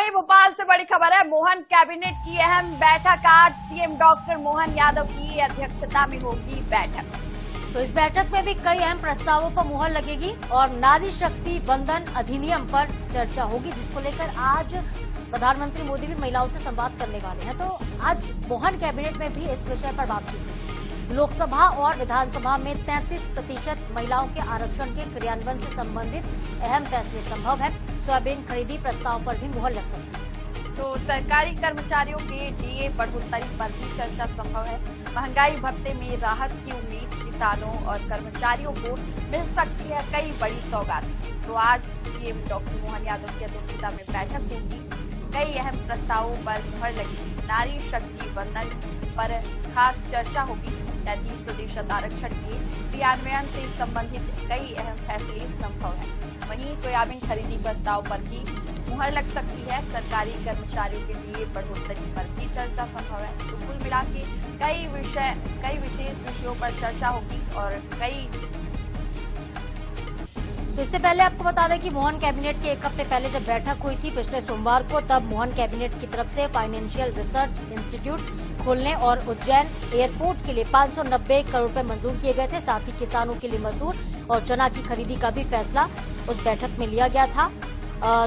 वहीं भोपाल से बड़ी खबर है, मोहन कैबिनेट की अहम बैठक आज सीएम डॉक्टर मोहन यादव की अध्यक्षता में होगी बैठक। तो इस बैठक में भी कई अहम प्रस्तावों पर मुहर लगेगी और नारी शक्ति वंदन अधिनियम पर चर्चा होगी, जिसको लेकर आज प्रधानमंत्री मोदी भी महिलाओं से संवाद करने वाले हैं। तो आज मोहन कैबिनेट में भी इस विषय पर बातचीत होगी। लोकसभा और विधानसभा में 33% महिलाओं के आरक्षण के क्रियान्वयन से संबंधित अहम फैसले संभव है। सोयाबीन खरीदी प्रस्ताव पर भी मुहर लग सकती है। तो सरकारी कर्मचारियों के डीए बढ़ोतरी पर भी चर्चा संभव है। महंगाई भत्ते में राहत की उम्मीद किसानों और कर्मचारियों को मिल सकती है कई बड़ी सौगात। तो आज सीएम डॉक्टर मोहन यादव की अध्यक्षता में बैठक होगी। कई अहम प्रस्तावों पर मुहर लगी। नारी शक्ति वंदन पर खास चर्चा होगी। 33% आरक्षण के क्रियान्वयन से संबंधित कई अहम फैसले संभव है। वहीं सोयाबीन खरीदी प्रस्ताव पर भी मुहर लग सकती है। सरकारी कर्मचारियों के लिए बढ़ोतरी पर भी चर्चा संभव है। तो कुल मिला के कई विशेष विषयों पर चर्चा होगी और तो इससे पहले आपको बता दें कि मोहन कैबिनेट के एक हफ्ते पहले जब बैठक हुई थी पिछले सोमवार को, तब मोहन कैबिनेट की तरफ से फाइनेंशियल रिसर्च इंस्टीट्यूट खोलने और उज्जैन एयरपोर्ट के लिए 590 करोड़ रुपए मंजूर किए गए थे। साथ ही किसानों के लिए मसूर और चना की खरीदी का भी फैसला उस बैठक में लिया गया था।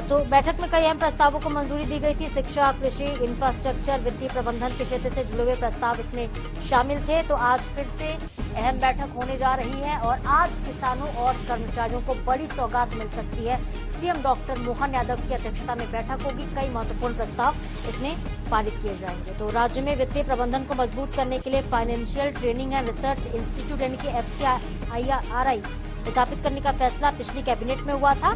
तो बैठक में कई अहम प्रस्तावों को मंजूरी दी गई थी। शिक्षा, कृषि, इंफ्रास्ट्रक्चर, वित्तीय प्रबंधन के क्षेत्र से जुड़े हुए प्रस्ताव इसमें शामिल थे। तो आज फिर से अहम बैठक होने जा रही है और आज किसानों और कर्मचारियों को बड़ी सौगात मिल सकती है। सीएम डॉक्टर मोहन यादव की अध्यक्षता में बैठक होगी। कई महत्वपूर्ण प्रस्ताव इसमें पारित किए जाएंगे। तो राज्य में वित्तीय प्रबंधन को मजबूत करने के लिए financial training and research institute यानी कि FTIRI स्थापित करने का फैसला पिछली कैबिनेट में हुआ था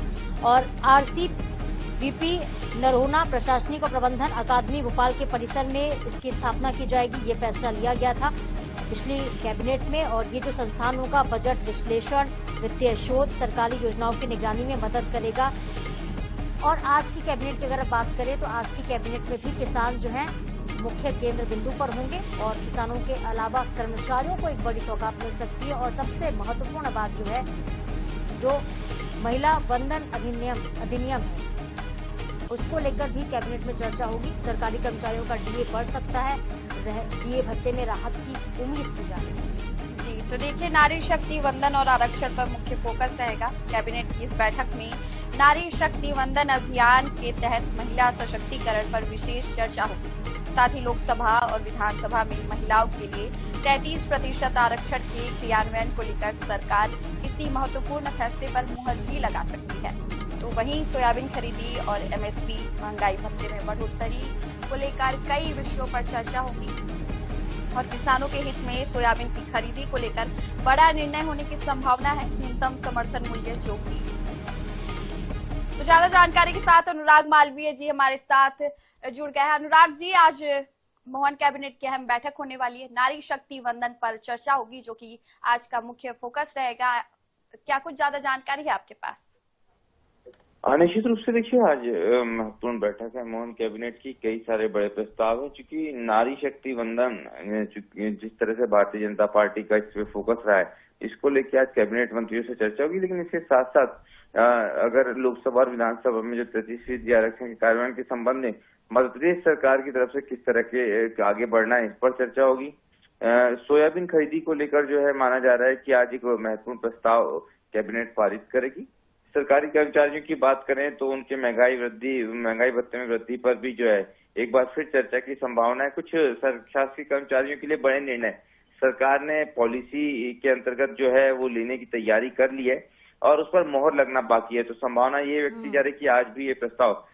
और RCVP नरोना प्रशासनिक और प्रबंधन अकादमी भोपाल के परिसर में इसकी स्थापना की जाएगी। ये फैसला लिया गया था पिछली कैबिनेट में और ये जो संस्थान होगा बजट विश्लेषण, वित्तीय शोध, सरकारी योजनाओं की निगरानी में मदद करेगा। और आज की कैबिनेट की अगर बात करें तो आज की कैबिनेट में भी किसान जो है मुख्य केंद्र बिंदु पर होंगे और किसानों के अलावा कर्मचारियों को एक बड़ी सौगात मिल सकती है। और सबसे महत्वपूर्ण बात जो है, जो महिला वंदन अधिनियम है उसको लेकर भी कैबिनेट में चर्चा होगी। सरकारी कर्मचारियों का डीए बढ़ सकता है, डीए भत्ते में राहत की उम्मीद की जा रही है। जी, तो देखिए नारी शक्ति वंदन और आरक्षण पर मुख्य फोकस रहेगा। कैबिनेट की इस बैठक में नारी शक्ति वंदन अभियान के तहत महिला सशक्तिकरण पर विशेष चर्चा होगी। साथ ही लोकसभा और विधानसभा में महिलाओं के लिए 33% आरक्षण के क्रियान्वयन को लेकर सरकार किसी महत्वपूर्ण फैसले पर मुहर भी लगा सकती है। तो वहीं सोयाबीन खरीदी और MSP, महंगाई भत्ते में बढ़ोतरी को लेकर कई विषयों पर चर्चा होगी और किसानों के हित में सोयाबीन की खरीदी को लेकर बड़ा निर्णय होने की संभावना है। न्यूनतम समर्थन मूल्य जो कि तो ज्यादा जानकारी के साथ अनुराग मालवीय जी हमारे साथ जुड़ गए हैं। अनुराग जी, आज मोहन कैबिनेट की अहम बैठक होने वाली है। नारी शक्ति वंदन पर चर्चा होगी जो कि आज का मुख्य फोकस रहेगा। क्या कुछ ज्यादा जानकारी है आपके पास? निश्चित रूप से देखिए, आज महत्वपूर्ण बैठक है मोहन कैबिनेट की। कई सारे बड़े प्रस्ताव है। चूंकि नारी शक्ति वंदन जिस तरह से भारतीय जनता पार्टी का इस पे फोकस रहा है, इसको लेकर आज कैबिनेट मंत्रियों से चर्चा होगी। लेकिन इसके साथ साथ अगर लोकसभा और विधानसभा में जो 33% आरक्षण के कार्यान्वयन के संबंध में मध्य प्रदेश सरकार की तरफ से किस तरह के आगे बढ़ना है, इस पर चर्चा होगी। सोयाबीन खरीदी को लेकर जो है माना जा रहा है कि आज एक महत्वपूर्ण प्रस्ताव कैबिनेट पारित करेगी। सरकारी कर्मचारियों की बात करें तो उनके महंगाई भत्ते में वृद्धि पर भी जो है एक बार फिर चर्चा की संभावना है। कुछ शासकीय कर्मचारियों के लिए बड़े निर्णय सरकार ने पॉलिसी के अंतर्गत जो है वो लेने की तैयारी कर ली है और उस पर मोहर लगना बाकी है। तो संभावना ये व्यक्त की जा रही है कि आज भी ये प्रस्ताव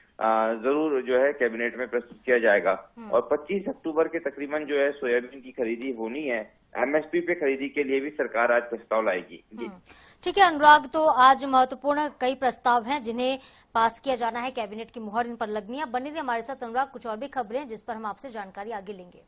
जरूर जो है कैबिनेट में प्रस्तुत किया जाएगा और 25 अक्टूबर के तकरीबन जो है सोयाबीन की खरीदी होनी है। MSP पे खरीदी के लिए भी सरकार आज प्रस्ताव लाएगी। जी ठीक है अनुराग, तो आज महत्वपूर्ण कई प्रस्ताव हैं जिन्हें पास किया जाना है। कैबिनेट की मुहर इन पर लगनी है। बने रहिए हमारे साथ अनुराग, कुछ और भी खबरें जिस पर हम आपसे जानकारी आगे लेंगे।